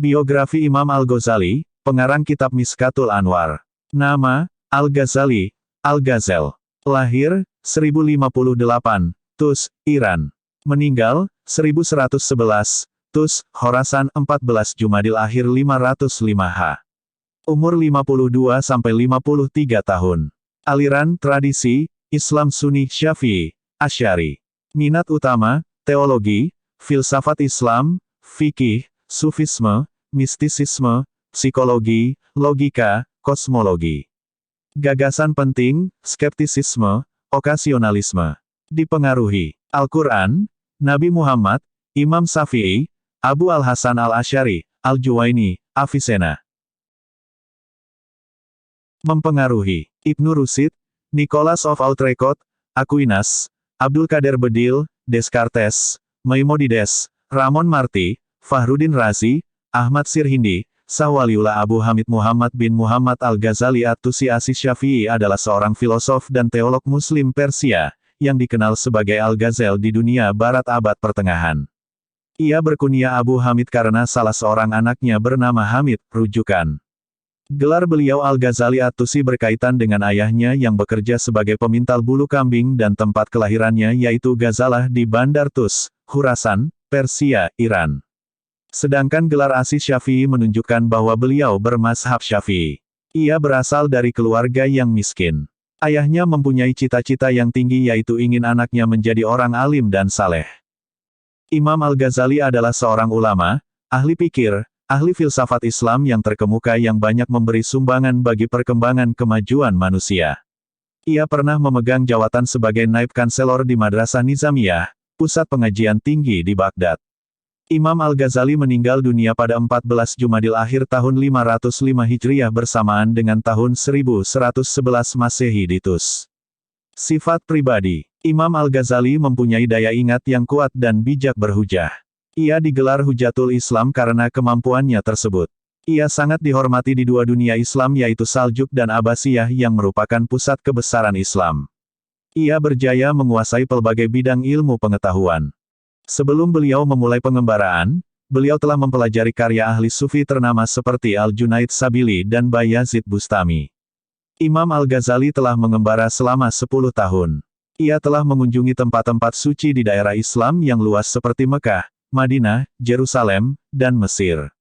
Biografi Imam Al-Ghazali, pengarang kitab Miskatul Anwar. Nama, Al-Ghazali, Al-Ghazel. Lahir, 1058, Tus, Iran. Meninggal, 1111, Tus, Khorasan 14 Jumadil Akhir 505H. Umur 52-53 tahun. Aliran, tradisi, Islam Sunni Syafi'i, Asy'ari. Minat utama, teologi, filsafat Islam, fikih, sufisme, mistisisme, psikologi, logika, kosmologi. Gagasan penting, skeptisisme, okasionalisme. Dipengaruhi Al-Quran, Nabi Muhammad, Imam Syafi'i, Abu Al-Hasan Al-Asy'ari, Al-Juwaini, Avicenna. Mempengaruhi Ibnu Rushd, Nicholas of Outrecote, Aquinas, Abdul Qadir Bedil, Descartes, Maimonides, Ramon Marty, Fakhruddin Razi, Ahmad Sirhindi, Sahwaliullah Abu Hamid Muhammad bin Muhammad Al-Ghazali At-Tusi Asy-Syafi'i adalah seorang filosof dan teolog Muslim Persia, yang dikenal sebagai Al-Ghazel di dunia barat abad pertengahan. Ia berkunyah Abu Hamid karena salah seorang anaknya bernama Hamid, rujukan. Gelar beliau Al-Ghazali At-Tusi berkaitan dengan ayahnya yang bekerja sebagai pemintal bulu kambing dan tempat kelahirannya yaitu Ghazalah di Bandar Tus, Khurasan, Persia, Iran. Sedangkan gelar Asy-Syafi'i menunjukkan bahwa beliau bermazhab Syafi'i. Ia berasal dari keluarga yang miskin. Ayahnya mempunyai cita-cita yang tinggi yaitu ingin anaknya menjadi orang alim dan saleh. Imam Al-Ghazali adalah seorang ulama, ahli pikir, ahli filsafat Islam yang terkemuka yang banyak memberi sumbangan bagi perkembangan kemajuan manusia. Ia pernah memegang jawatan sebagai naib kanselor di Madrasah Nizamiyah, pusat pengajian tinggi di Baghdad. Imam Al-Ghazali meninggal dunia pada 14 Jumadil Akhir tahun 505 Hijriah bersamaan dengan tahun 1111 Masehi di Tus. Sifat pribadi Imam Al-Ghazali mempunyai daya ingat yang kuat dan bijak berhujah. Ia digelar Hujatul Islam karena kemampuannya tersebut. Ia sangat dihormati di dua dunia Islam yaitu Saljuk dan Abbasiyah yang merupakan pusat kebesaran Islam. Ia berjaya menguasai pelbagai bidang ilmu pengetahuan. Sebelum beliau memulai pengembaraan, beliau telah mempelajari karya ahli sufi ternama seperti Al-Junaid Sabili dan Bayazid Bustami. Imam Al-Ghazali telah mengembara selama 10 tahun. Ia telah mengunjungi tempat-tempat suci di daerah Islam yang luas seperti Mekah, Madinah, Yerusalem, dan Mesir.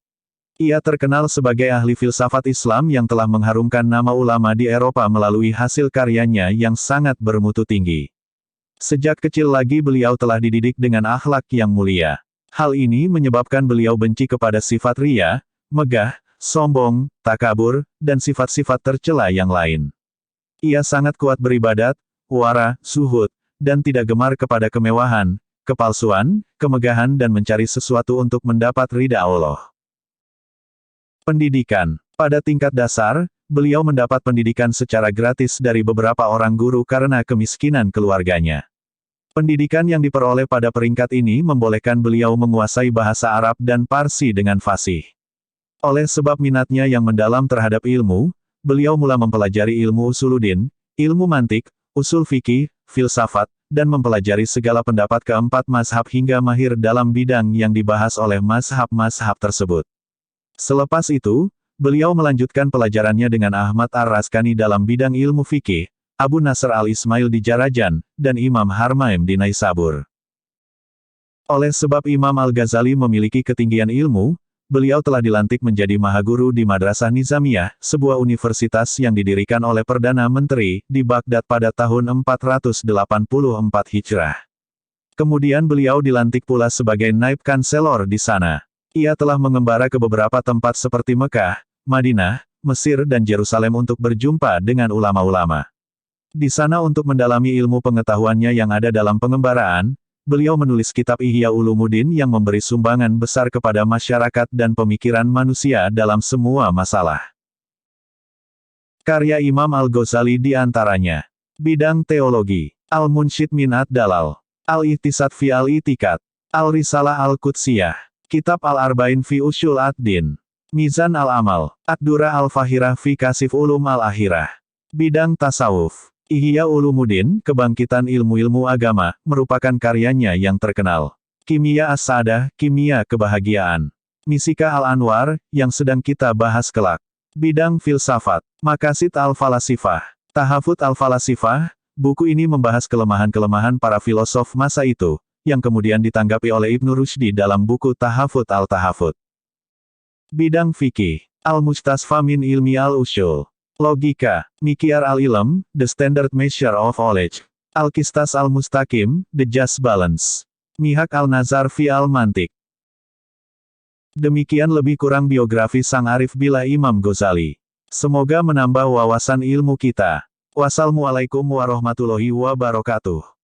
Ia terkenal sebagai ahli filsafat Islam yang telah mengharumkan nama ulama di Eropa melalui hasil karyanya yang sangat bermutu tinggi. Sejak kecil lagi beliau telah dididik dengan akhlak yang mulia. Hal ini menyebabkan beliau benci kepada sifat riya, megah, sombong, takabur, dan sifat-sifat tercela yang lain. Ia sangat kuat beribadat, wara, zuhud, dan tidak gemar kepada kemewahan, kepalsuan, kemegahan dan mencari sesuatu untuk mendapat ridha Allah. Pendidikan. Pada tingkat dasar, beliau mendapat pendidikan secara gratis dari beberapa orang guru karena kemiskinan keluarganya. Pendidikan yang diperoleh pada peringkat ini membolehkan beliau menguasai bahasa Arab dan Parsi dengan fasih. Oleh sebab minatnya yang mendalam terhadap ilmu, beliau mula mempelajari ilmu usuluddin, ilmu mantik, usul fikih, filsafat, dan mempelajari segala pendapat keempat mazhab hingga mahir dalam bidang yang dibahas oleh mazhab-mazhab tersebut. Selepas itu, beliau melanjutkan pelajarannya dengan Ahmad Ar-Raskani dalam bidang ilmu fikih, Abu Nasr Al-Ismail di Jarajan, dan Imam Harmaim di Naisabur. Oleh sebab Imam Al-Ghazali memiliki ketinggian ilmu, beliau telah dilantik menjadi Mahaguru di Madrasah Nizamiyah, sebuah universitas yang didirikan oleh Perdana Menteri, di Baghdad pada tahun 484 Hijrah. Kemudian beliau dilantik pula sebagai naib kanselor di sana. Ia telah mengembara ke beberapa tempat seperti Mekah, Madinah, Mesir dan Yerusalem untuk berjumpa dengan ulama-ulama. Di sana untuk mendalami ilmu pengetahuannya yang ada dalam pengembaraan, beliau menulis kitab Ihya Ulumuddin yang memberi sumbangan besar kepada masyarakat dan pemikiran manusia dalam semua masalah. Karya Imam Al-Ghazali di antaranya. Bidang teologi. Al-Munshid min Ad-Dalal. Al-Ihtisad fi Al-I'tiqad. Al-Risalah Al-Qudsiyah. Kitab Al-Arba'in fi Ushul Ad-Din. Mizan Al-Amal. Ad-Durah Al-Fahirah fi Kasif Ulum Al-Akhirah. Bidang tasawuf. Ihya Ulumuddin, Kebangkitan Ilmu-Ilmu Agama, merupakan karyanya yang terkenal. Kimia As-Sa'adah, Kimia Kebahagiaan. Misika Al-Anwar, yang sedang kita bahas kelak. Bidang filsafat. Maqasid al-Falasifah. Tahafut al-Falasifah, buku ini membahas kelemahan-kelemahan para filosof masa itu, yang kemudian ditanggapi oleh Ibnu Rushdi dalam buku Tahafut al-Tahafut. Bidang fikih. Al-Mustasfa min ilmi al-usyul. Logika. Mikyar al-ilm, the standard measure of knowledge. Al-Qistas al-Mustaqim, the just balance. Mihak al-Nazar fi al-Mantik. Demikian lebih kurang biografi Sang Arif Billah Imam Ghazali. Semoga menambah wawasan ilmu kita. Wassalamualaikum warahmatullahi wabarakatuh.